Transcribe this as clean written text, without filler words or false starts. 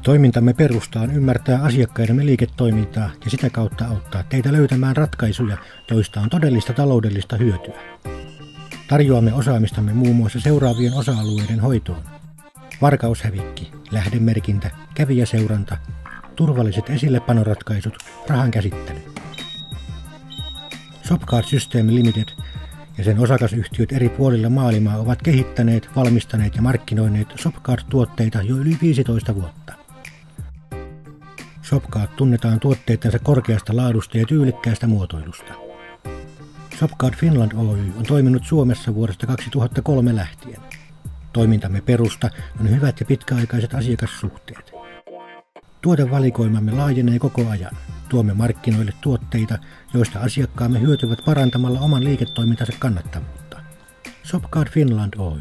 Toimintamme perusta on ymmärtää asiakkaidemme liiketoimintaa ja sitä kautta auttaa teitä löytämään ratkaisuja, joista on todellista taloudellista hyötyä. Tarjoamme osaamistamme muun muassa seuraavien osa-alueiden hoitoon: varkaushävikki, lähdemerkintä, kävijäseuranta, turvalliset esillepanoratkaisut, rahan käsittely. Shopcard System Limited ja sen osakasyhtiöt eri puolilla maailmaa ovat kehittäneet, valmistaneet ja markkinoineet Shopcard-tuotteita jo yli 15 vuotta. Shopcard tunnetaan tuotteittensa korkeasta laadusta ja tyylikkäästä muotoilusta. Shopcard Finland Oy on toiminut Suomessa vuodesta 2003 lähtien. Toimintamme perusta on hyvät ja pitkäaikaiset asiakassuhteet. Tuotevalikoimamme laajenee koko ajan. Tuomme markkinoille tuotteita, joista asiakkaamme hyötyvät parantamalla oman liiketoimintansa kannattavuutta. Shopcard Finland Oy.